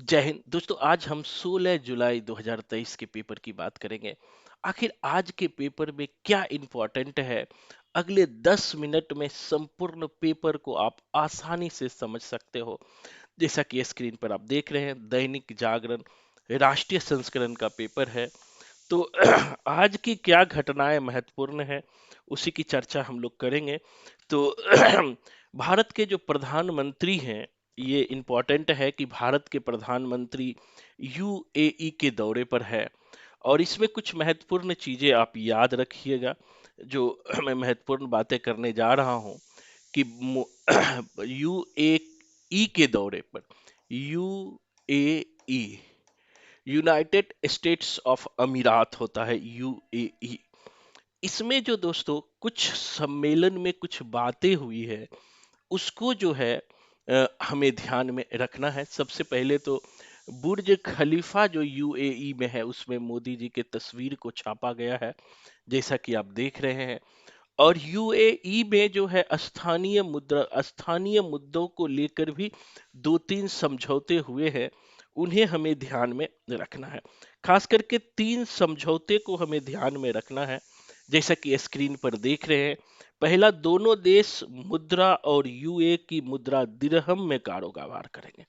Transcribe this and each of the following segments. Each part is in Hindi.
जय हिंद दोस्तों। आज हम 16 जुलाई 2023 के पेपर की बात करेंगे। आखिर आज के पेपर में क्या इम्पोर्टेंट है, अगले 10 मिनट में संपूर्ण पेपर को आप आसानी से समझ सकते हो। जैसा कि स्क्रीन पर आप देख रहे हैं, दैनिक जागरण राष्ट्रीय संस्करण का पेपर है। तो आज की क्या घटनाएं महत्वपूर्ण है, उसी की चर्चा हम लोग करेंगे। तो भारत के जो प्रधानमंत्री हैं, ये इम्पोर्टेंट है कि भारत के प्रधानमंत्री यूएई के दौरे पर है। और इसमें कुछ महत्वपूर्ण चीजें आप याद रखिएगा, जो मैं महत्वपूर्ण बातें करने जा रहा हूं कि यूएई के दौरे पर, यूएई यूनाइटेड स्टेट्स ऑफ अमीरात होता है यूएई। इसमें जो दोस्तों कुछ सम्मेलन में कुछ बातें हुई है, उसको जो है हमें ध्यान में रखना है। सबसे पहले तो बुर्ज खलीफा जो यूएई में है, उसमें मोदी जी के तस्वीर को छापा गया है, जैसा कि आप देख रहे हैं। और यूएई में जो है स्थानीय मुद्दों को लेकर भी दो तीन समझौते हुए हैं, उन्हें हमें ध्यान में रखना है। खास करके तीन समझौते को हमें ध्यान में रखना है, जैसा कि स्क्रीन पर देख रहे हैं। पहला, दोनों देश मुद्रा और यूए की मुद्रा दिरहम में कारोबार करेंगे।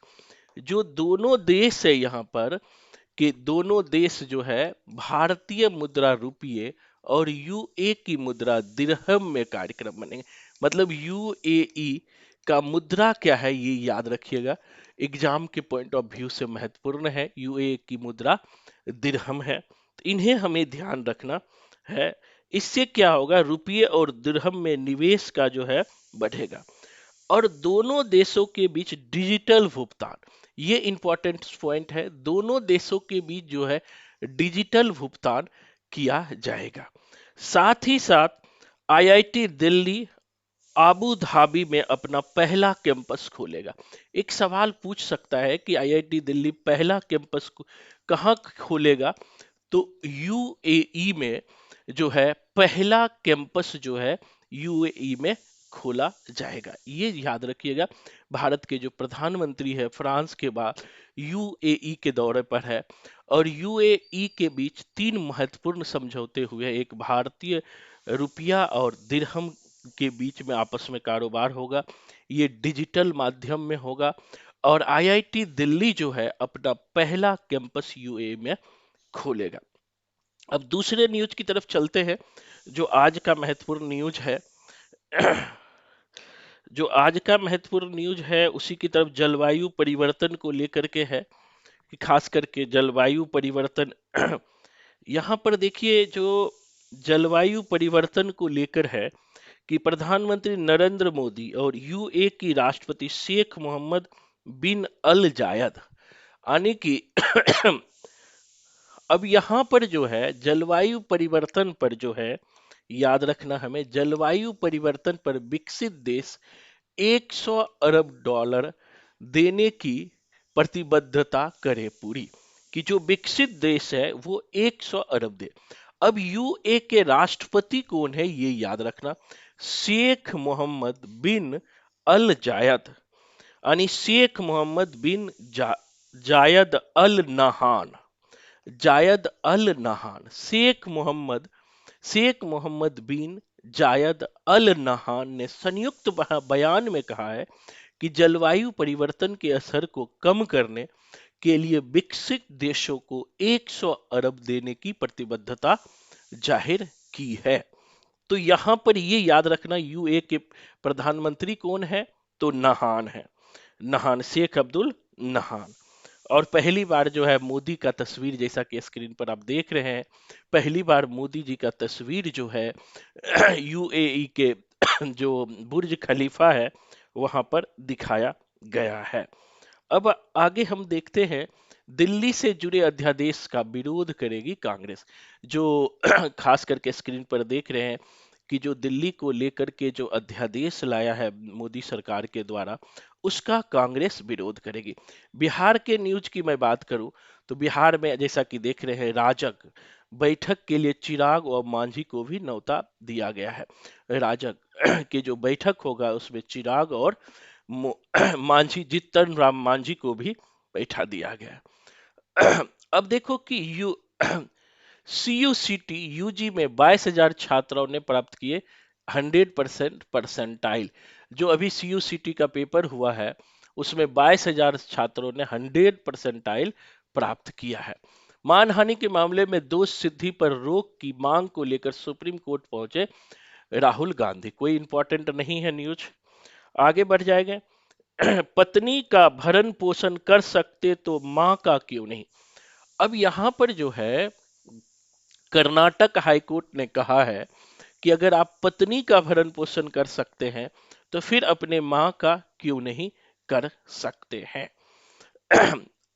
जो दोनों देश है यहाँ पर, कि दोनों देश जो है भारतीय मुद्रा रुपये और यूए की मुद्रा दिरहम में कार्यक्रम बनेंगे। मतलब यूएई का मुद्रा क्या है, ये याद रखिएगा, एग्जाम के पॉइंट ऑफ व्यू से महत्वपूर्ण है। यूएई की मुद्रा दिरहम है, तो इन्हें हमें ध्यान रखना है। इससे क्या होगा, रुपये और दिरहम में निवेश का जो है बढ़ेगा। और दोनों देशों के बीच डिजिटल भुगतान, ये इंपॉर्टेंट पॉइंट है। दोनों देशों के बीच जो है डिजिटल भुगतान किया जाएगा। साथ ही साथ आईआईटी दिल्ली आबू धाबी में अपना पहला कैंपस खोलेगा। एक सवाल पूछ सकता है कि आईआईटी दिल्ली पहला कैंपस कहाँ खोलेगा, तो यूएई में जो है पहला कैंपस जो है यूएई में खोला जाएगा। ये याद रखिएगा। भारत के जो प्रधानमंत्री है, फ्रांस के बाद यूएई के दौरे पर है। और यूएई के बीच तीन महत्वपूर्ण समझौते हुए। एक, भारतीय रुपया और दिरहम के बीच में आपस में कारोबार होगा, ये डिजिटल माध्यम में होगा। और आईआईटी दिल्ली जो है अपना पहला कैंपस यूएई में खोलेगा। अब दूसरे न्यूज की तरफ चलते हैं, जो आज का महत्वपूर्ण न्यूज है। जो आज का महत्वपूर्ण न्यूज है, उसी की तरफ जलवायु परिवर्तन को लेकर के है, कि खास करके जलवायु परिवर्तन। यहाँ पर देखिए, जो जलवायु परिवर्तन को लेकर है, कि प्रधानमंत्री नरेंद्र मोदी और यूए की राष्ट्रपति शेख मोहम्मद बिन अल जायद, यानी कि अब यहाँ पर जो है जलवायु परिवर्तन पर जो है, याद रखना हमें, जलवायु परिवर्तन पर विकसित देश 100 अरब डॉलर देने की प्रतिबद्धता करे पूरी। कि जो विकसित देश है वो 100 अरब दे। अब यूए के राष्ट्रपति कौन है, ये याद रखना, शेख मोहम्मद बिन अल जायद, यानी शेख मोहम्मद बिन जायद अल नहान। जायद अल नहान, शेख मोहम्मद बिन जायद अल नहान ने संयुक्त बयान में कहा है कि जलवायु परिवर्तन के असर को कम करने के लिए विकसित देशों को 100 अरब देने की प्रतिबद्धता जाहिर की है। तो यहां पर ये याद रखना, यूए के प्रधानमंत्री कौन है, तो नहान है, नहान, शेख अब्दुल नहान। और पहली बार जो है मोदी का तस्वीर, जैसा कि स्क्रीन पर आप देख रहे हैं, पहली बार मोदी जी का तस्वीर जो है यूएई के जो बुर्ज खलीफा है वहां पर दिखाया गया है। अब आगे हम देखते हैं, दिल्ली से जुड़े अध्यादेश का विरोध करेगी कांग्रेस। जो खास करके स्क्रीन पर देख रहे हैं, कि जो दिल्ली को लेकर के जो अध्यादेश लाया है मोदी सरकार के द्वारा, उसका कांग्रेस विरोध करेगी। बिहार के न्यूज की मैं बात करूं, तो बिहार में जैसा कि देख रहे हैं, राजग बैठक के लिए चिराग और मांझी को भी न्योता दिया गया है। राजग के जो बैठक होगा उसमें चिराग और मांझी, जीतन राम मांझी को भी बैठा दिया गया। अब देखो कि CUCT यूजी में 22,000 छात्राओं ने प्राप्त किए 100% परसेंटाइल। जो अभी CUCT का पेपर हुआ है उसमें 22,000 छात्रों ने 100 परसेंटाइल प्राप्त किया है। मानहानि के मामले में दोष सिद्धि पर रोक की मांग को लेकर सुप्रीम कोर्ट पहुंचे राहुल गांधी। कोई इंपॉर्टेंट नहीं है न्यूज, आगे बढ़ जाएंगे। पत्नी का भरण पोषण कर सकते तो मां का क्यों नहीं। अब यहां पर जो है कर्नाटक हाईकोर्ट ने कहा है कि अगर आप पत्नी का भरण पोषण कर सकते हैं तो फिर अपने मां का क्यों नहीं कर सकते हैं।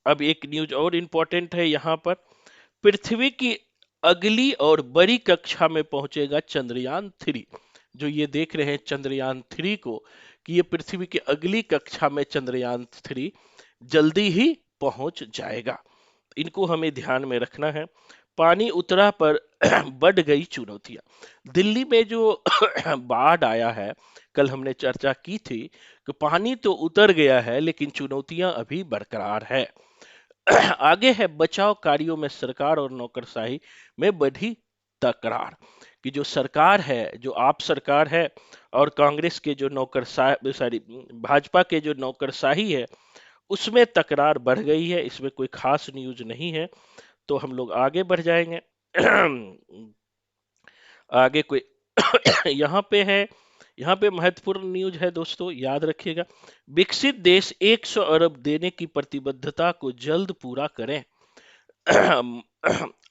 अब एक न्यूज और इंपॉर्टेंट है यहां पर। पृथ्वी की अगली और बड़ी कक्षा में पहुंचेगा चंद्रयान 3। जो ये देख रहे हैं चंद्रयान 3 को, कि ये पृथ्वी की अगली कक्षा में चंद्रयान 3 जल्दी ही पहुंच जाएगा। इनको हमें ध्यान में रखना है। पानी उतरा पर बढ़ गई चुनौतियां। दिल्ली में जो बाढ़ आया है, कल हमने चर्चा की थी कि पानी तो उतर गया है लेकिन चुनौतियां अभी बरकरार है। आगे है बचाव कार्यों में सरकार और नौकरशाही में बढ़ी तकरार। कि जो सरकार है, जो आप सरकार है, और कांग्रेस के जो नौकरशाही, सॉरी, भाजपा के जो नौकरशाही है, उसमें तकरार बढ़ गई है। इसमें कोई खास न्यूज नहीं है, तो हम लोग आगे बढ़ जाएंगे। आगे कोई यहाँ पे है, यहाँ पे महत्वपूर्ण न्यूज है दोस्तों, याद रखिएगा। विकसित देश 100 अरब देने की प्रतिबद्धता को जल्द पूरा करें।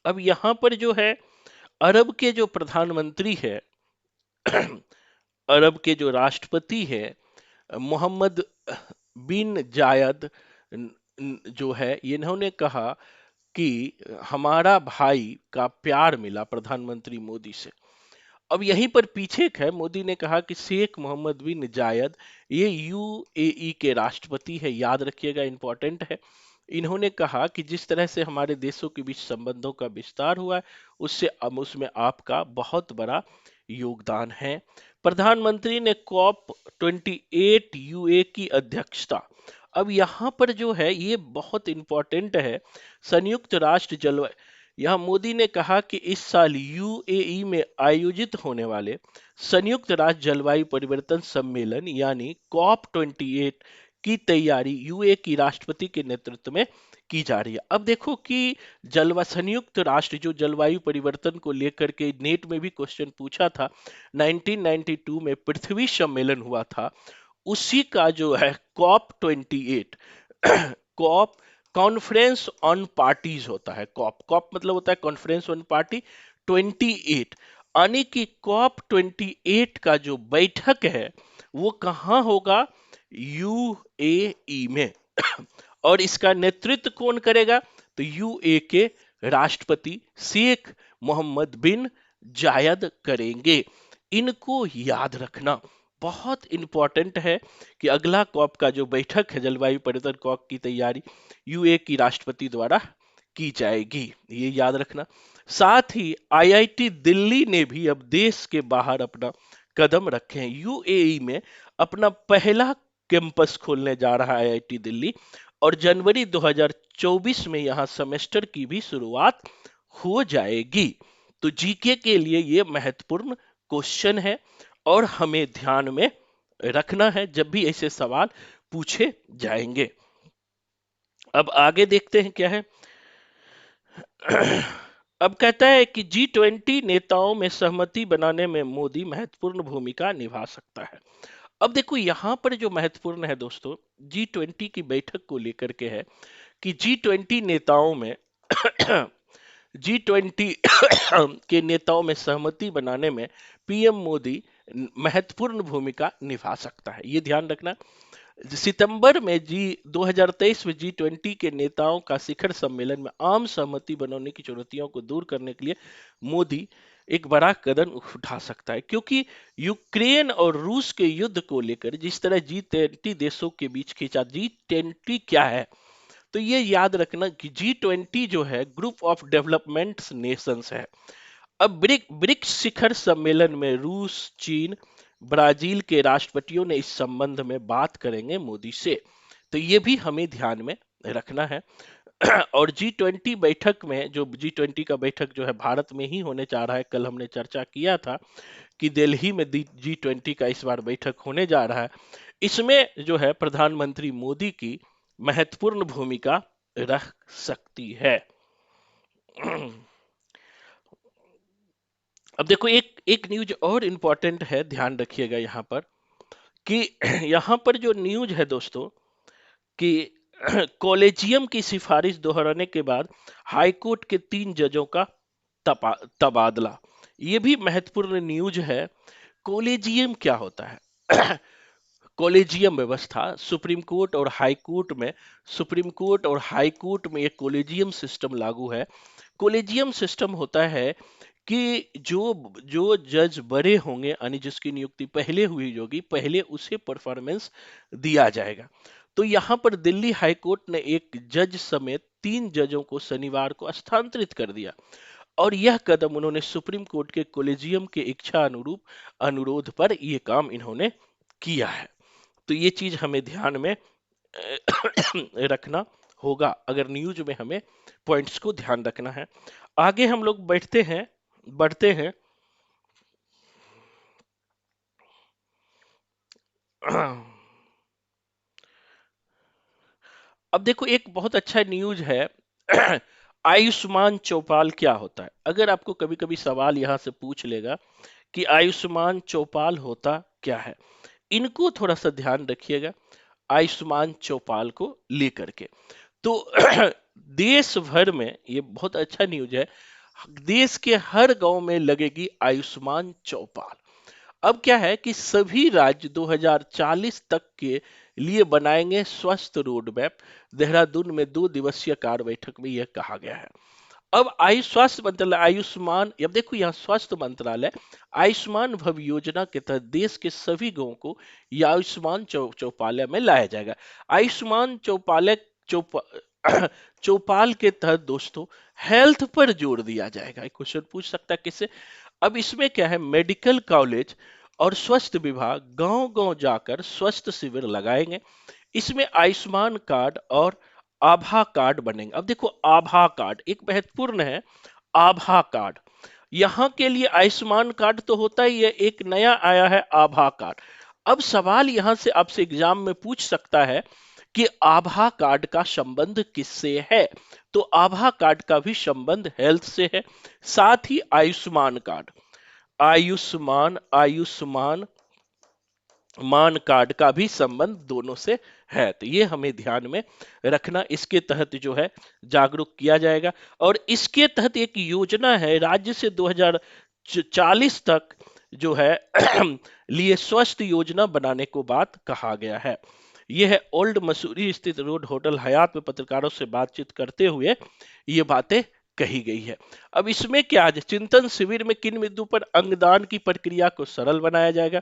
अब यहाँ पर जो है, अरब के जो प्रधानमंत्री है, अरब के जो राष्ट्रपति है, मोहम्मद बिन जायद जो है, इन्होंने कहा कि हमारा भाई का प्यार मिला प्रधानमंत्री मोदी से। अब यहीं पर पीछे एक है, मोदी ने कहा कि शेख मोहम्मद बिन जायद ये UAE के राष्ट्रपति है, याद रखिएगा, इंपॉर्टेंट है। इन्होंने कहा कि जिस तरह से हमारे देशों के बीच संबंधों का विस्तार हुआ है, उससे उसमें आपका बहुत बड़ा योगदान है। प्रधानमंत्री ने COP 28 UA की अध्यक्षता। अब यहाँ पर जो है ये बहुत इंपॉर्टेंट है। संयुक्त राष्ट्र जलवायु, यहाँ मोदी ने कहा कि इस साल UAE में आयोजित होने वाले संयुक्त राष्ट्र जलवायु परिवर्तन सम्मेलन यानी COP 28 की तैयारी UAE की राष्ट्रपति के नेतृत्व में की जा रही है। अब देखो कि संयुक्त राष्ट्र जो जलवायु परिवर्तन को लेकर के नेट में भी क्वेश्चन पूछा था, 1992 में पृथ्वी सम्मेलन हुआ था, उसी का जो है COP 28 COP conference on parties होता है। कॉप कॉप मतलब होता है कॉन्फ्रेंस ऑन पार्टी 28, यानी कि COP 28 का जो बैठक है वो कहाँ होगा, UAE में। और इसका नेतृत्व कौन करेगा, तो UAE के राष्ट्रपति शेख मोहम्मद बिन जायद करेंगे। इनको याद रखना बहुत इंपॉर्टेंट है कि अगला कॉप का जो बैठक है जलवायु परिवर्तन कॉप की तैयारी UAE की राष्ट्रपति द्वारा की जाएगी, ये याद रखना। साथ ही IIT दिल्ली ने भी अब देश के बाहर अपना कदम रखे हैं। UAE में अपना पहला कैंपस खोलने जा रहा है IIT दिल्ली, और जनवरी 2024 में यहां सेमेस्टर की भी शुरुआत हो जाएगी। तो जीके के लिए ये महत्वपूर्ण क्वेश्चन है और हमें ध्यान में रखना है जब भी ऐसे सवाल पूछे जाएंगे। अब आगे देखते हैं क्या है। अब कहता है कि G20 नेताओं में सहमति बनाने में मोदी महत्वपूर्ण भूमिका निभा सकता है। अब देखो यहां पर जो महत्वपूर्ण है दोस्तों, G20 की बैठक को लेकर के है कि G20 नेताओं में G20 के नेताओं में सहमति बनाने में PM मोदी महत्वपूर्ण भूमिका निभा सकता है, ये ध्यान रखना। सितंबर में 2023 में G20 के नेताओं का शिखर सम्मेलन में आम सहमति बनाने की चुनौतियों को दूर करने के लिए मोदी एक बड़ा कदम उठा सकता है, क्योंकि यूक्रेन और रूस के युद्ध को लेकर जिस तरह G20 देशों के बीच खींचा। G20 क्या है, तो ये याद रखना कि G20 जो है ग्रुप ऑफ डेवलपमेंट नेशंस है। अब ब्रिक्स शिखर सम्मेलन में रूस, चीन, ब्राजील के राष्ट्रपतियों ने इस संबंध में बात करेंगे मोदी से, तो ये भी हमें ध्यान में रखना है। और G20 बैठक में, जो G20 का बैठक जो है भारत में ही होने जा रहा है, कल हमने चर्चा किया था कि दिल्ली में G20 का इस बार बैठक होने जा रहा है। इसमें जो है प्रधानमंत्री मोदी की महत्वपूर्ण भूमिका रह सकती है। अब देखो, एक एक न्यूज और इंपॉर्टेंट है, ध्यान रखिएगा यहाँ पर कि यहाँ पर जो न्यूज है दोस्तों कि कॉलेजियम की सिफारिश दोहराने के बाद हाईकोर्ट के 3 जजों का तबादला, ये भी महत्वपूर्ण न्यूज है। कॉलेजियम क्या होता है? कॉलेजियम व्यवस्था सुप्रीम कोर्ट और हाई कोर्ट में, सुप्रीम कोर्ट और हाई कोर्ट में एक कॉलेजियम सिस्टम लागू है। कॉलेजियम सिस्टम होता है कि जो जो जज बड़े होंगे, यानी जिसकी नियुक्ति पहले हुई होगी, पहले उसे परफॉर्मेंस दिया जाएगा। तो यहाँ पर दिल्ली हाई कोर्ट ने एक जज समेत 3 जजों को शनिवार को स्थानांतरित कर दिया, और यह कदम उन्होंने सुप्रीम कोर्ट के कॉलेजियम के इच्छा अनुरूप अनुरोध पर यह काम इन्होंने किया है। तो ये चीज हमें ध्यान में रखना होगा, अगर न्यूज में हमें पॉइंट्स को ध्यान रखना है। आगे हम लोग बढ़ते हैं। अब देखो, एक बहुत अच्छा न्यूज है। आयुष्मान चौपाल क्या होता है? अगर आपको कभी कभी सवाल यहां से पूछ लेगा कि आयुष्मान चौपाल होता क्या है, इनको थोड़ा सा ध्यान रखिएगा आयुष्मान चौपाल को लेकर के। तो देश भर में ये बहुत अच्छा न्यूज है, देश के हर गांव में लगेगी आयुष्मान चौपाल। अब क्या है कि सभी राज्य 2040 तक के लिए बनाएंगे स्वस्थ रोड मैप। देहरादून में 2 दिवसीय कार्य बैठक में यह कहा गया है। अब आयुष स्वास्थ्य मंत्रालय आयुष्मान, अब देखो यहाँ स्वास्थ्य मंत्रालय आयुष्मान भव योजना के तहत देश के सभी गांवों को यह आयुष्मान चौपालय में लाया जाएगा। आयुष्मान चौपालय चौपाल के तहत दोस्तों हेल्थ पर जोर दिया जाएगा। एक क्वेश्चन पूछ सकता है किससे? अब इसमें क्या है, मेडिकल कॉलेज और स्वास्थ्य विभाग गांव गांव जाकर स्वास्थ्य शिविर लगाएंगे। इसमें आयुष्मान कार्ड और आभा कार्ड बनेंगे। अब देखो, आभा कार्ड एक महत्वपूर्ण है। आभा कार्ड यहाँ के लिए आयुष्मान कार्ड तो होता ही है, एक नया आया है आभा कार्ड। अब सवाल यहां से आपसे एग्जाम में पूछ सकता है कि आभा कार्ड का संबंध किससे है? तो आभा कार्ड का भी संबंध हेल्थ से है, साथ ही आयुष्मान कार्ड, आयुष्मान आयुष्मान मान कार्ड का भी संबंध दोनों से है। तो ये हमें ध्यान में रखना, इसके तहत जो है जागरूक किया जाएगा। और इसके तहत एक योजना है राज्य से 2040 तक जो है लिए स्वस्थ योजना बनाने को बात कहा गया है। यह है ओल्ड मसूरी स्थित रोड होटल हयात में पत्रकारों से बातचीत करते हुए ये बातें कही गई है। अब इसमें क्या है, चिंतन शिविर में किन बिंदु पर अंगदान की प्रक्रिया को सरल बनाया जाएगा?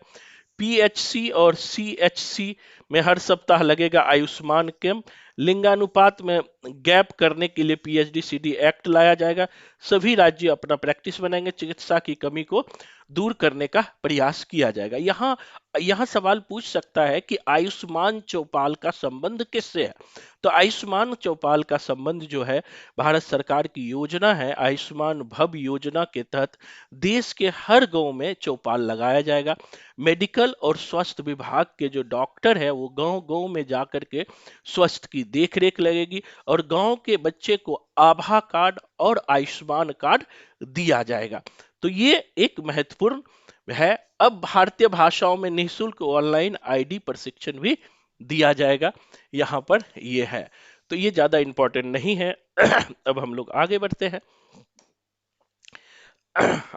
पीएचसी और सीएचसी में हर सप्ताह लगेगा आयुष्मान कैंप। लिंगानुपात में गैप करने के लिए पीएचडी-सीडी एक्ट लाया जाएगा। सभी राज्य अपना प्रैक्टिस बनाएंगे, चिकित्सा की कमी को दूर करने का प्रयास किया जाएगा। यहाँ यहाँ सवाल पूछ सकता है कि आयुष्मान चौपाल का संबंध किससे है? तो आयुष्मान चौपाल का संबंध जो है भारत सरकार की योजना है आयुष्मान भव योजना के तहत देश के हर गांव में चौपाल लगाया जाएगा। मेडिकल और स्वास्थ्य विभाग के जो डॉक्टर है वो गांव गांव में जाकर के स्वास्थ्य की देखरेख लगेगी, और गांव के बच्चे को आभा कार्ड और आयुष्मान कार्ड दिया जाएगा। तो ये एक महत्वपूर्ण है। अब भारतीय भाषाओं में निःशुल्क ऑनलाइन आईडी प्रशिक्षण भी दिया जाएगा, यहाँ पर ये है। तो ये ज्यादा इंपॉर्टेंट नहीं है। अब हम लोग आगे बढ़ते हैं।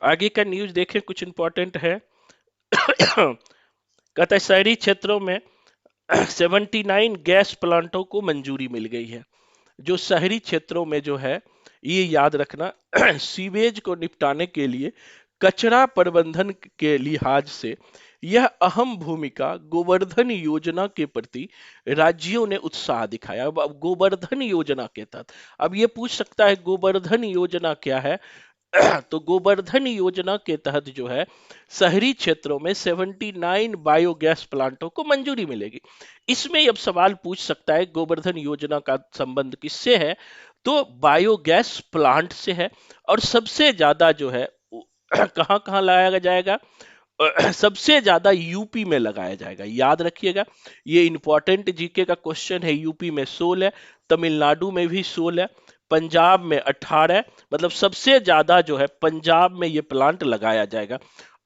आगे का न्यूज देखें, कुछ इंपॉर्टेंट है। कहता है शहरी क्षेत्रों में 79 गैस प्लांटों को मंजूरी मिल गई है। जो शहरी क्षेत्रों में जो है, ये याद रखना, सीवेज को निपटाने के लिए कचरा प्रबंधन के लिहाज से यह अहम भूमिका गोवर्धन योजना के प्रति राज्यों ने उत्साह दिखाया। अब गोवर्धन योजना के तहत अब ये पूछ सकता है गोवर्धन योजना क्या है? तो गोवर्धन योजना के तहत जो है शहरी क्षेत्रों में 79 बायोगैस प्लांटों को मंजूरी मिलेगी। इसमें अब सवाल पूछ सकता है गोवर्धन योजना का संबंध किससे है? तो बायोगैस प्लांट से है। और सबसे ज्यादा जो है कहाँ कहाँ लगाया जाएगा? सबसे ज्यादा यूपी में लगाया जाएगा, याद रखिएगा। ये इंपॉर्टेंट जीके का क्वेश्चन है। यूपी में 16, तमिलनाडु में भी 16, पंजाब में 18, मतलब सबसे ज्यादा जो है पंजाब में ये प्लांट लगाया जाएगा,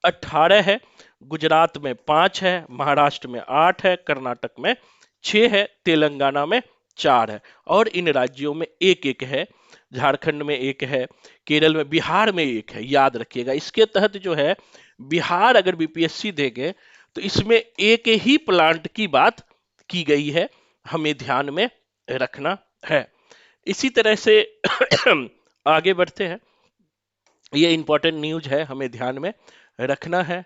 18 है। गुजरात में 5 है, महाराष्ट्र में 8 है, कर्नाटक में 6 है, तेलंगाना में 4 है, और इन राज्यों में एक एक है। झारखंड में एक है, केरल में, बिहार में एक है, याद रखिएगा। इसके तहत जो है बिहार अगर बीपीएससी देंगे तो इसमें एक ही प्लांट की बात की गई है, हमें ध्यान में रखना है। इसी तरह से आगे बढ़ते हैं। ये इंपॉर्टेंट न्यूज है, हमें ध्यान में रखना है।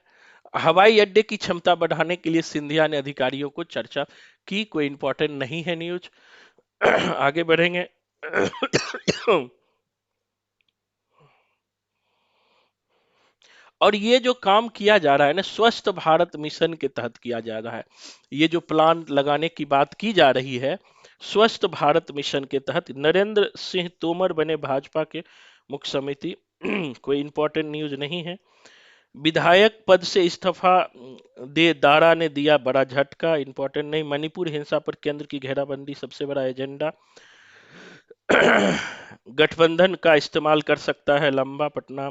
हवाई अड्डे की क्षमता बढ़ाने के लिए सिंधिया ने अधिकारियों को चर्चा की। कोई इंपॉर्टेंट नहीं है न्यूज। आगे बढ़ेंगे। और ये जो काम किया जा रहा है ना, स्वच्छ भारत मिशन के तहत किया जा रहा है। ये जो प्लान लगाने की बात की जा रही है, स्वच्छ भारत मिशन के तहत नरेंद्र सिंह तोमर बने भाजपा के मुख्य समिति। कोई इंपॉर्टेंट न्यूज नहीं है। विधायक पद से इस्तीफा दे दारा ने दिया बड़ा झटका। इंपॉर्टेंट नहीं। मणिपुर हिंसा पर केंद्र की घेराबंदी सबसे बड़ा एजेंडा। गठबंधन का इस्तेमाल कर सकता है लंबा पटना।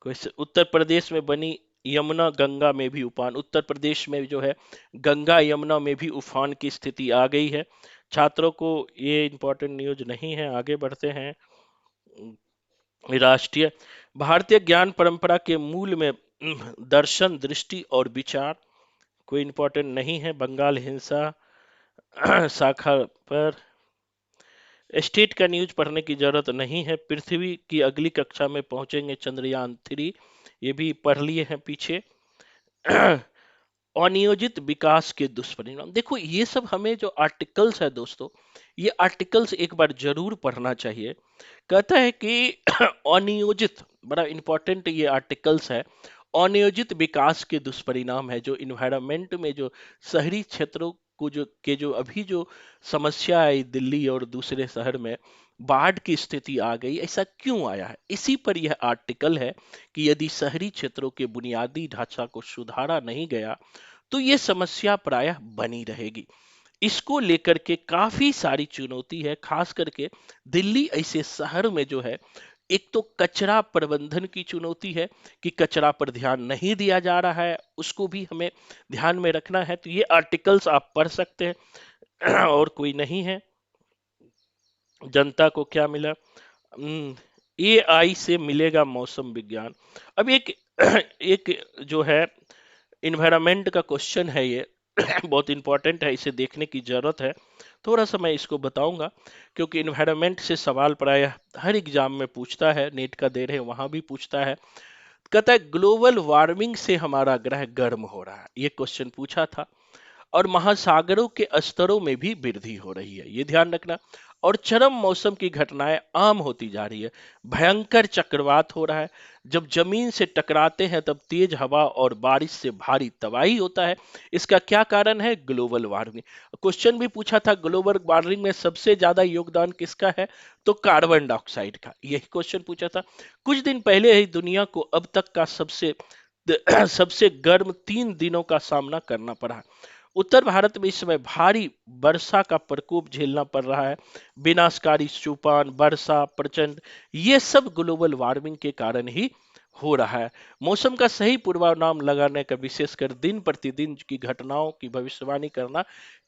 उत्तर प्रदेश में बनी यमुना गंगा में भी उफान। उत्तर प्रदेश में जो है गंगा यमुना में भी उफान की स्थिति आ गई है। छात्रों को ये इंपॉर्टेंट न्यूज नहीं है। आगे बढ़ते हैं। राष्ट्रीय भारतीय ज्ञान परंपरा के मूल में दर्शन, दृष्टि और विचार। कोई इंपॉर्टेंट नहीं है। बंगाल हिंसा शाखा पर स्टेट का न्यूज पढ़ने की जरूरत नहीं है। पृथ्वी की अगली कक्षा में पहुंचेंगे चंद्रयान 3, ये भी पढ़ लिए हैं पीछे। अनियोजित विकास के दुष्परिणाम। देखो ये सब हमें जो आर्टिकल्स है दोस्तों, ये आर्टिकल्स एक बार जरूर पढ़ना चाहिए। कहता है कि अनियोजित, बड़ा इंपॉर्टेंट ये आर्टिकल्स है। अनियोजित विकास के दुष्परिणाम है, जो इन्वायरमेंट में जो शहरी क्षेत्रों को जो अभी जो समस्या आई दिल्ली और दूसरे शहर में, बाढ़ की स्थिति आ गई, ऐसा क्यों आया है? इसी पर यह आर्टिकल है कि यदि शहरी क्षेत्रों के बुनियादी ढांचा को सुधारा नहीं गया तो ये समस्या प्रायः बनी रहेगी। इसको लेकर के काफी सारी चुनौती है, खास करके दिल्ली ऐसे शहर में जो है, एक तो कचरा प्रबंधन की चुनौती है कि कचरा पर ध्यान नहीं दिया जा रहा है, उसको भी हमें ध्यान में रखना है। तो ये आर्टिकल्स आप पढ़ सकते हैं। और कोई नहीं है। जनता को क्या मिला? एआई से मिलेगा मौसम विज्ञान। अब एक एक जो है इन्वायरमेंट का क्वेश्चन है ये, बहुत इंपॉर्टेंट है, इसे देखने की जरूरत है। थोड़ा सा मैं इसको बताऊंगा, क्योंकि इन्वायरमेंट से सवाल प्रायः हर एग्जाम में पूछता है, नेट का दे रहे हैं वहां भी पूछता है। कहता है ग्लोबल वार्मिंग से हमारा ग्रह गर्म हो रहा है, ये क्वेश्चन पूछा था। और महासागरों के स्तरों में भी वृद्धि हो रही है, ये ध्यान रखना। और चरम मौसम की घटनाएं आम होती जा रही है। भयंकर चक्रवात हो रहा है, जब जमीन से टकराते हैं तब तेज हवा और बारिश से भारी तबाही होता है। इसका क्या कारण है? Global warming. क्वेश्चन भी पूछा था ग्लोबल वार्मिंग में सबसे ज्यादा योगदान किसका है? तो कार्बन डाइऑक्साइड का, यही क्वेश्चन पूछा था। कुछ दिन पहले ही दुनिया को अब तक का सबसे गर्म 3 दिनों का सामना करना पड़ा। उत्तर भारत में इस समय भारी वर्षा का प्रकोप झेलना पड़ रहा है। विनाशकारी तूफान, वर्षा, प्रचंड, ये सब ग्लोबल वार्मिंग के कारण ही हो रहा है। मौसम का सही पूर्वानुमान लगाने का, विशेषकर दिन प्रतिदिन की घटनाओं की भविष्यवाणी करना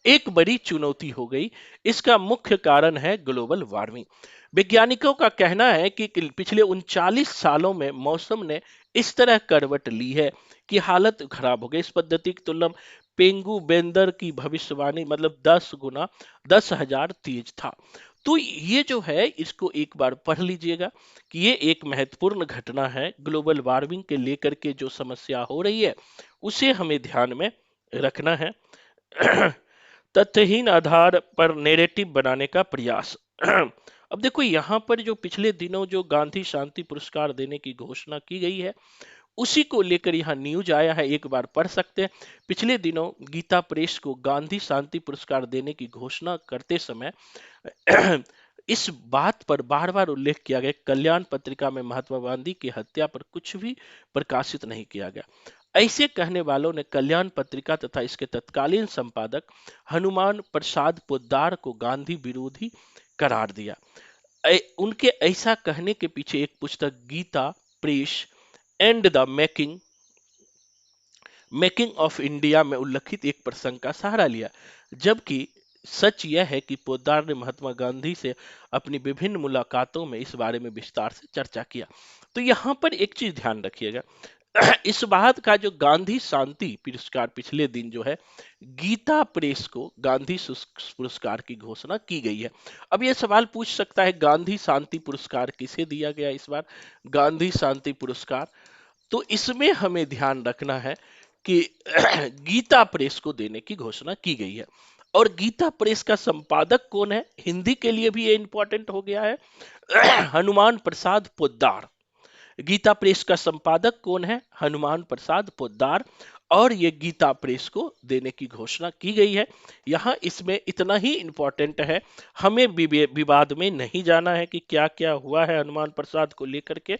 एक बड़ी चुनौती हो गई। इसका मुख्य कारण है ग्लोबल वार्मिंग। वैज्ञानिकों का कहना है कि पिछले 39 सालों में मौसम ने इस तरह करवट ली है कि हालत खराब हो गई। इस पद्धति की तुलना पेंगू बेंदर की भविष्यवाणी मतलब 10 गुना 10,000 तेज था। तो ये जो है इसको एक बार पढ़ लीजिएगा कि ये एक महत्वपूर्ण घटना है। ग्लोबल वार्मिंग के लेकर के जो समस्या हो रही है उसे हमें ध्यान में रखना है। तथ्यहीन आधार पर नैरेटिव बनाने का प्रयास। अब देखो यहाँ पर जो पिछले दिनों जो गांधी शांति पुरस्कार देने की घोषणा की गई है, उसी को लेकर यहाँ न्यूज आया है, एक बार पढ़ सकते हैं। पिछले दिनों गीता प्रेस को गांधी शांति पुरस्कार देने की घोषणा करते समय इस बात पर बार बार उल्लेख किया गया, कल्याण पत्रिका में महात्मा गांधी की हत्या पर कुछ भी प्रकाशित नहीं किया गया। ऐसे कहने वालों ने कल्याण पत्रिका तथा इसके तत्कालीन संपादक हनुमान प्रसाद पोद्दार को गांधी विरोधी करार दिया। उनके ऐसा कहने के पीछे एक पुस्तक Gita Press and the making making of India में उल्लिखित एक प्रसंग का सहारा लिया, जबकि सच यह है कि पोद्दार ने महात्मा गांधी से अपनी विभिन्न मुलाकातों में इस बारे में विस्तार से चर्चा किया। तो यहाँ पर एक चीज ध्यान रखिएगा, इस बात का जो गांधी शांति पुरस्कार पिछले दिन जो है गीता प्रेस को गांधी पुरस्कार की घोषणा की गई है। अब यह सवाल पूछ सकता है गांधी शांति पुरस्कार किसे दिया गया इस बार, गांधी शांति पुरस्कार, तो इसमें हमें ध्यान रखना है कि गीता प्रेस को देने की घोषणा की गई है। और गीता प्रेस का संपादक कौन है, हिंदी के लिए भी ये इंपॉर्टेंट हो गया है, हनुमान प्रसाद पोद्दार। गीता प्रेस का संपादक कौन है, हनुमान प्रसाद पोद्दार। और ये गीता प्रेस को देने की घोषणा की गई है। यहाँ इसमें इतना ही इंपॉर्टेंट है, हमें विवाद में नहीं जाना है कि क्या क्या हुआ है हनुमान प्रसाद को लेकर के,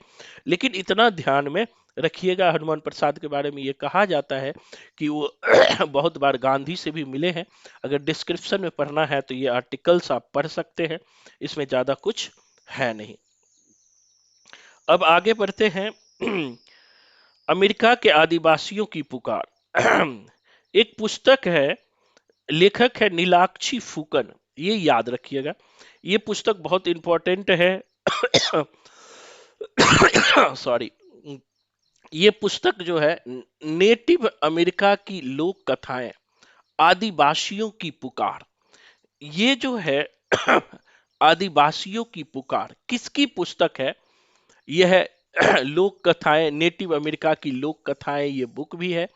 लेकिन इतना ध्यान में रखिएगा, हनुमान प्रसाद के बारे में ये कहा जाता है कि वो बहुत बार गांधी से भी मिले हैं। अगर डिस्क्रिप्शन में पढ़ना है तो ये आर्टिकल्स आप पढ़ सकते हैं, इसमें ज्यादा कुछ है नहीं। अब आगे बढ़ते हैं। अमेरिका के आदिवासियों की पुकार एक पुस्तक है, लेखक है नीलाक्षी फुकन, ये याद रखिएगा, ये पुस्तक बहुत इंपॉर्टेंट है। सॉरी, ये पुस्तक जो है नेटिव अमेरिका की लोक कथाएं, आदिवासियों की पुकार, ये जो है आदिवासियों की पुकार किसकी पुस्तक है, यह लोक कथाएं, नेटिव अमेरिका की लोक कथाएं, ये बुक भी है।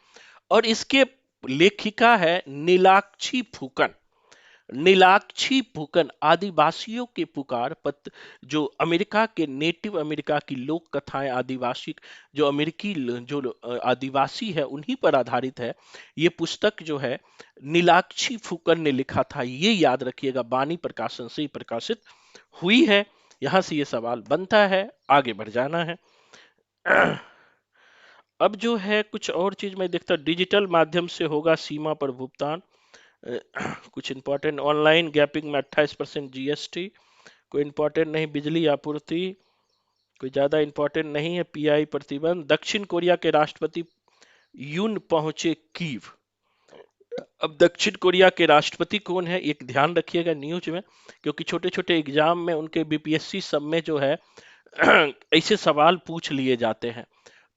और इसके लेखिका है नीलाक्षी फुकन। नीलाक्षी फुकन आदिवासियों के पुकार पत्र, जो अमेरिका के नेटिव अमेरिका की लोक कथाएं, आदिवासी जो अमेरिकी जो आदिवासी है उन्हीं पर आधारित है। ये पुस्तक जो है नीलाक्षी फुकन ने लिखा था, ये याद रखिएगा, बानी प्रकाशन से ही प्रकाशित हुई है। यहां से ये सवाल बनता है, आगे बढ़ जाना है। अब जो है कुछ और चीज मैं देखता, डिजिटल माध्यम से होगा सीमा पर भुगतान, कुछ इंपॉर्टेंट, ऑनलाइन गैपिंग में 28% जीएसटी, कोई इंपॉर्टेंट नहीं, बिजली आपूर्ति कोई ज्यादा इंपॉर्टेंट नहीं है, पीआई प्रतिबंध, दक्षिण कोरिया के राष्ट्रपति यून पहुंचे कीव। अब दक्षिण कोरिया के राष्ट्रपति कौन है, एक ध्यान रखिएगा न्यूज में, क्योंकि छोटे छोटे एग्जाम में उनके बीपीएससी सब में जो है ऐसे सवाल पूछ लिए जाते हैं।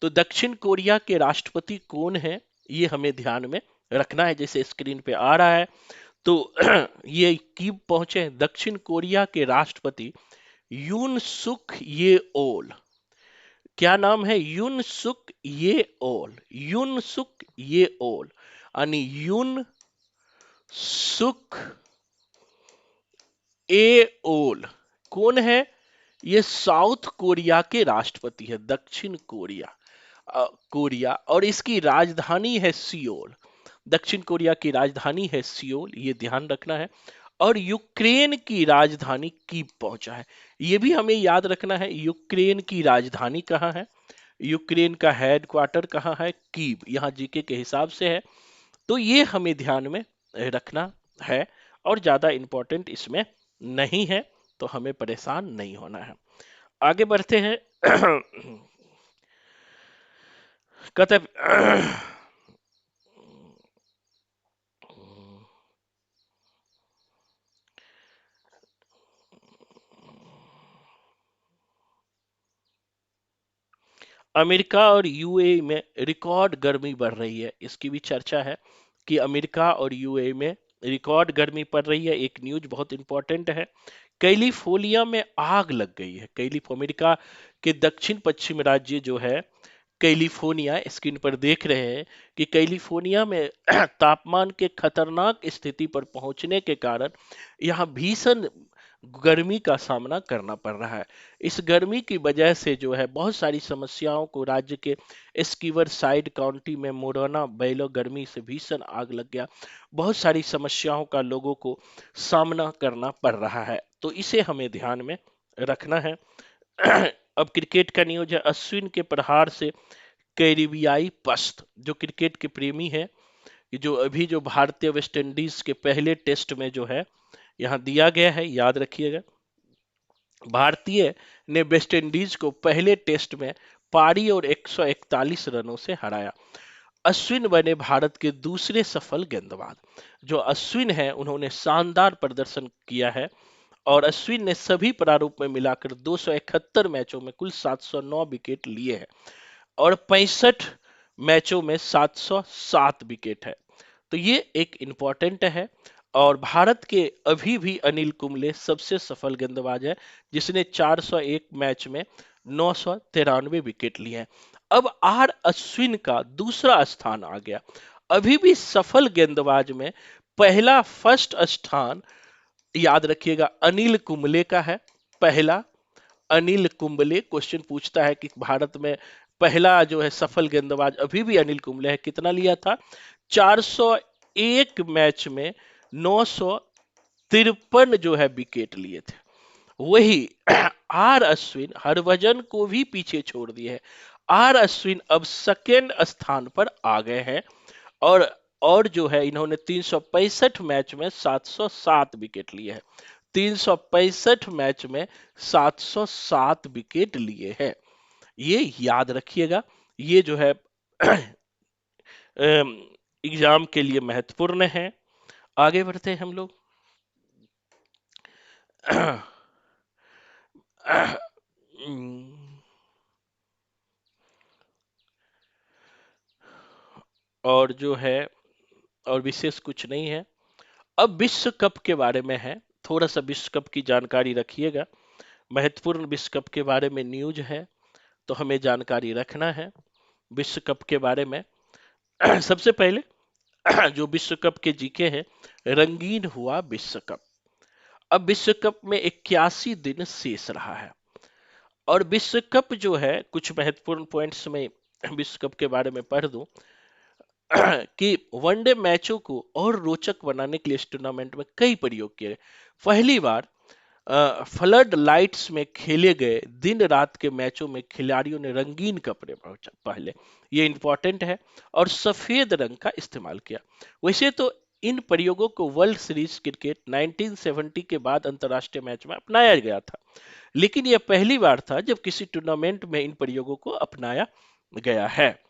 तो दक्षिण कोरिया के राष्ट्रपति कौन है, ये हमें ध्यान में रखना है, जैसे स्क्रीन पे आ रहा है। तो ये कीव पहुंचे दक्षिण कोरिया के राष्ट्रपति यून सुक ये ओल, क्या नाम है, यून सुक ये ओल, यून सुक ये ओल, यानी यून सुक ए ओल कौन है, ये साउथ कोरिया के राष्ट्रपति है, दक्षिण कोरिया कोरिया, और इसकी राजधानी है सियोल। दक्षिण कोरिया की राजधानी है सियोल, ये ध्यान रखना है। और यूक्रेन की राजधानी कीव पहुंचा है, ये भी हमें याद रखना है, यूक्रेन की राजधानी कहाँ है, यूक्रेन का हेडक्वार्टर कहाँ है, कीव, यहाँ जीके के हिसाब से है। तो ये हमें ध्यान में रखना है, और ज्यादा इंपॉर्टेंट इसमें नहीं है, तो हमें परेशान नहीं होना है। आगे बढ़ते हैं। कहते अमेरिका और यूएई में रिकॉर्ड गर्मी बढ़ रही है, इसकी भी चर्चा है कि अमेरिका और यूएई में रिकॉर्ड गर्मी पड़ रही है। एक न्यूज बहुत इंपॉर्टेंट है, कैलिफोर्निया में आग लग गई है। अमेरिका के दक्षिण पश्चिम राज्य जो है कैलिफोर्निया, स्क्रीन पर देख रहे हैं कि कैलिफोर्निया में तापमान के खतरनाक स्थिति पर पहुंचने के कारण यहाँ भीषण गर्मी का सामना करना पड़ रहा है। इस गर्मी की वजह से जो है बहुत सारी समस्याओं को राज्य के एस्कीवर साइड काउंटी में मोराना बैलो गर्मी से भीषण आग लग गया। बहुत सारी समस्याओं का लोगों को सामना करना पड़ रहा है, तो इसे हमें ध्यान में रखना है। अब क्रिकेट का न्यूज है। अश्विन के प्रहार से कैरिबियाई पस्त, जो क्रिकेट के प्रेमी है, ये जो अभी जो भारतीय वेस्ट इंडीज के पहले टेस्ट में जो है यहाँ दिया गया है, याद रखिएगा। भारतीय ने वेस्ट इंडीज को पहले टेस्ट में पारी और 141 रनों से हराया। अश्विन बने भारत के दूसरे सफल गेंदबाज। जो अश्विन है उन्होंने शानदार प्रदर्शन किया है और अश्विन ने सभी प्रारूप में मिलाकर 271 मैचों में कुल 709 विकेट लिए हैं और 65 मैचों में 707 विकेट है। तो ये एक इम्पोर्टेंट है। और भारत के अभी भी अनिल कुंबले सबसे सफल गेंदबाज है, जिसने 401 मैच में 993 विकेट लिए हैं। अब आर अश्विन का दूसरा स्थान आ गया। अभी भी सफल गेंदबाज में पहला फर्स्ट स्थान, याद रखिएगा, अनिल कुंबले का है। पहला अनिल कुंबले, क्वेश्चन पूछता है कि भारत में पहला जो है सफल गेंदबाज अभी भी अनिल कुंबले है। कितना लिया था? 401 मैच में 953 जो है विकेट लिए थे। वही आर अश्विन हरभजन को भी पीछे छोड़ दिए है। आर अश्विन अब सेकेंड स्थान पर आ गए हैं और जो है इन्होंने 365 मैच में 707 विकेट लिए हैं। 365 मैच में 707 विकेट लिए हैं, ये याद रखिएगा। ये जो है एग्जाम के लिए महत्वपूर्ण है। आगे बढ़ते हैं हम लोग। और जो है और विशेष कुछ नहीं है। अब विश्व कप के बारे में है, थोड़ा सा विश्व कप की जानकारी रखिएगा। महत्वपूर्ण विश्व कप के बारे में न्यूज है, तो हमें जानकारी रखना है विश्व कप के बारे में। सबसे पहले जो विश्व कप के जीके हैं, रंगीन हुआ विश्व कप। अब विश्व कप में 81 दिन शेष रहा है और विश्व कप जो है, कुछ महत्वपूर्ण पॉइंट्स में विश्व कप के बारे में पढ़ दूं कि वनडे मैचों को और रोचक बनाने के लिए इस टूर्नामेंट में कई प्रयोग किए गए। पहली बार फ्लड लाइट्स में खेले गए दिन रात के मैचों में खिलाड़ियों ने रंगीन कपड़े पहले, ये इंपॉर्टेंट है, और सफेद रंग का इस्तेमाल किया। वैसे तो इन प्रयोगों को वर्ल्ड सीरीज क्रिकेट 1970 के बाद अंतरराष्ट्रीय मैच में अपनाया गया था, लेकिन यह पहली बार था जब किसी टूर्नामेंट में इन प्रयोगों को अपनाया गया है।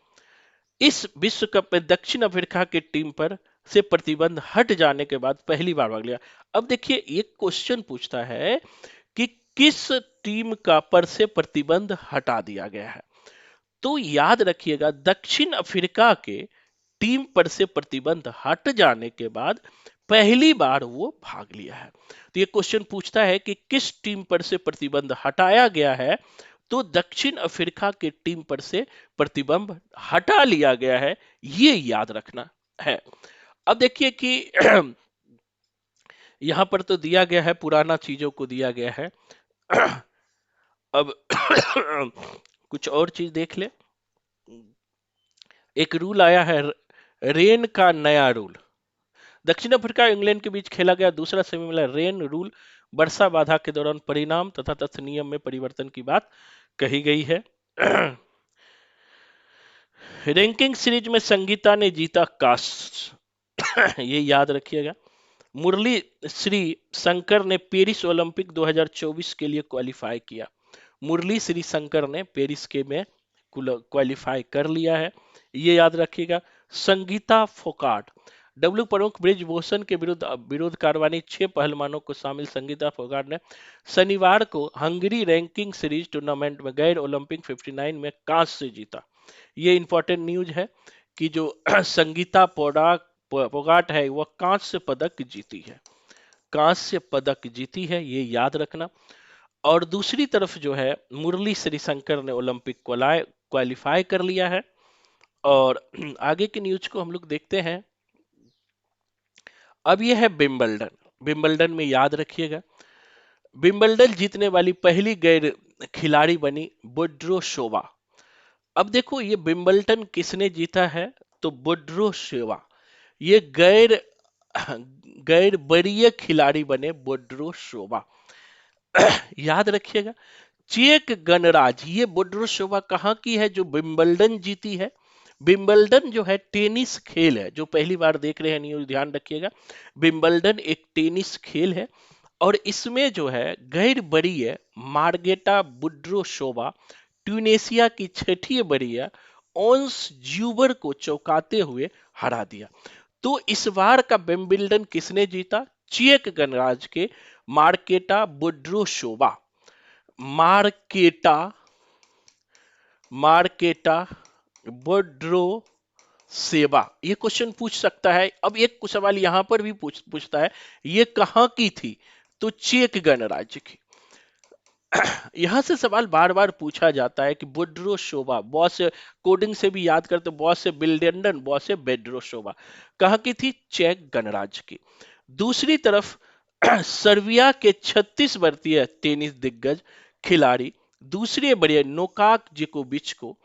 इस विश्व कप में दक्षिण अफ्रीका की टीम पर से प्रतिबंध हट जाने के बाद पहली बार भाग लिया। अब देखिए, एक क्वेश्चन पूछता है कि किस टीम का पर से प्रतिबंध हटा दिया गया है। तो याद रखिएगा, दक्षिण अफ्रीका के टीम पर से प्रतिबंध हट जाने के बाद पहली बार वो भाग लिया है। तो ये क्वेश्चन पूछता है कि किस टीम पर से प्रतिबंध हटाया गया है, तो दक्षिण अफ्रीका के टीम पर से प्रतिबंध हटा लिया गया है, ये याद रखना है। अब देखिए कि यहां पर तो दिया गया है, पुराना चीजों को दिया गया है। अब कुछ और चीज देख ले। एक रूल आया है, रेन का नया रूल। दक्षिण अफ्रीका और इंग्लैंड के बीच खेला गया दूसरा सेमीफाइनल रेन रूल वर्षा बाधा के दौरान परिणाम तथा तथ्य नियम में परिवर्तन की बात कही गई है। रैंकिंग सीरीज में संगीता ने जीता कांस्य, ये याद रखिएगा। मुरली श्री शंकर ने पेरिस ओलंपिक 2024 के लिए क्वालिफाई किया। मुरली श्री शंकर ने पेरिस के में क्वालिफाई कर लिया है, ये याद रखिएगा। संगीता फोगाट, डब्ल्यू प्रमुख ब्रिजभूषण के विरुद्ध विरोध कार्रवाई 6 पहलवानों को शामिल संगीता फोगाट ने शनिवार को हंगरी रैंकिंग सीरीज टूर्नामेंट में गैर ओलंपिक 59 में कांस्य जीता। ये इंपॉर्टेंट न्यूज है कि जो संगीता फोगाट है वह कांस्य पदक जीती है, कांस्य पदक जीती है, ये याद रखना। और दूसरी तरफ जो है मुरली श्रीशंकर ने ओलंपिक क्वालिफाई कर लिया है। और आगे की न्यूज को हम लोग देखते हैं। अब यह है विंबलडन। विंबलडन में याद रखिएगा विंबलडन जीतने वाली पहली गैर खिलाड़ी बनी बोड्रोशोवा। अब देखो ये विंबलटन किसने जीता है, तो बोड्रोशोवा। ये गैर गैर वरीय खिलाड़ी बने बोड्रोशोवा। याद रखिएगा, चेक गणराज, ये बोड्रोशोवा कहाँ की है जो विंबलडन जीती है। विंबलडन जो है टेनिस खेल है, जो पहली बार देख रहे हैं न्यूज ध्यान रखिएगा। विंबलडन एक टेनिस खेल है और इसमें जो है गैर वरीय मार्गेटा बुड्रोशोवा ट्यूनेशिया की छठी वरीय ओंस ज्यूबर को चौंकाते हुए हरा दिया। तो इस बार का विंबलडन किसने जीता, चेक गणराज के मार्केटा बुड्रोशोवा। मार्केटा मार्केटा बोड्रो सेवा, ये क्वेश्चन पूछ सकता है। अब एक सवाल यहां पर भी पूछता है, ये कहां की थी, तो चेक गणराज्य की। यहां से सवाल बार बार पूछा जाता है कि बोड्रोशोवा, बॉस कोडिंग से भी याद करते, बॉस से बिल्डेंडन, बॉस से बेड्रोशोवा, कहां की थी, चेक गणराज्य की। दूसरी तरफ सर्बिया के 36 वर्षीय टेनिस दिग्गज खिलाड़ी दूसरे बड़े नोकाक जोकोविच को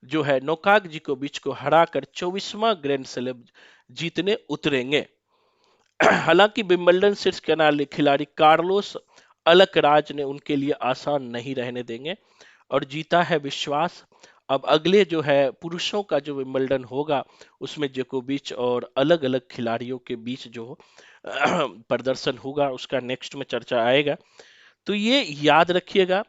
जो है नोकाक जोकोविच को हराकर 24वां ग्रैंड स्लैम जीतने उतरेंगे। हालांकि विंबलडन शीर्ष खिलाड़ी कार्लोस अलकराज ने उनके लिए आसान नहीं रहने देंगे और जीता है विश्वास। अब अगले जो है पुरुषों का जो विंबलडन होगा उसमें जोकोविच और अलग अलग खिलाड़ियों के बीच जो प्रदर्शन होगा उसका नेक्स्ट में चर्चा आएगा। तो ये याद रखिएगा।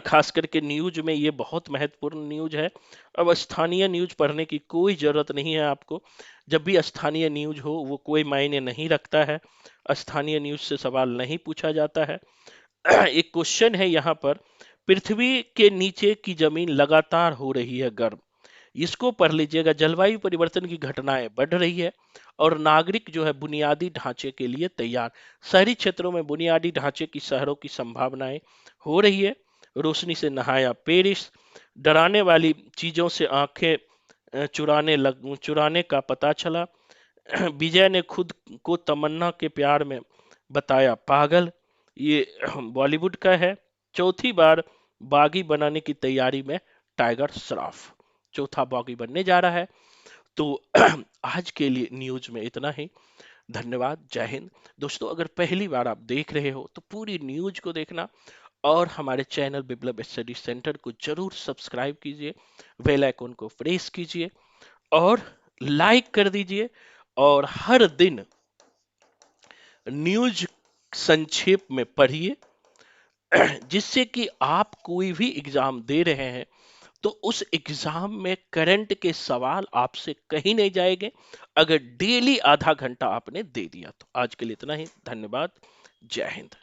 खास करके न्यूज में ये बहुत महत्वपूर्ण न्यूज है। अब स्थानीय न्यूज पढ़ने की कोई जरूरत नहीं है आपको। जब भी स्थानीय न्यूज हो वो कोई मायने नहीं रखता है, स्थानीय न्यूज से सवाल नहीं पूछा जाता है। एक क्वेश्चन है यहाँ पर, पृथ्वी के नीचे की जमीन लगातार हो रही है गर्म, इसको पढ़ लीजिएगा। जलवायु परिवर्तन की घटनाएं बढ़ रही है और नागरिक जो है बुनियादी ढांचे के लिए तैयार। शहरी क्षेत्रों में बुनियादी ढांचे की शहरों की संभावनाएं हो रही है। रोशनी से नहाया पेरिस, डराने वाली चीजों से आंखें चुराने का पता चला। विजय ने खुद को तमन्ना के प्यार में बताया पागल, ये बॉलीवुड का है। चौथी बार बागी बनाने की तैयारी में टाइगर श्रॉफ, चौथा बागी बनने जा रहा है। तो आज के लिए न्यूज में इतना ही। धन्यवाद, जय हिंद। दोस्तों अगर पहली बार आप देख रहे हो तो पूरी न्यूज को देखना और हमारे चैनल बिप्लब स्टडी सेंटर को जरूर सब्सक्राइब कीजिए, बेल आइकन को प्रेस कीजिए और लाइक कर दीजिए। और हर दिन न्यूज संक्षेप में पढ़िए, जिससे कि आप कोई भी एग्जाम दे रहे हैं तो उस एग्जाम में करंट के सवाल आपसे कहीं नहीं जाएंगे अगर डेली आधा घंटा आपने दे दिया तो। आज के लिए इतना ही, धन्यवाद, जय हिंद।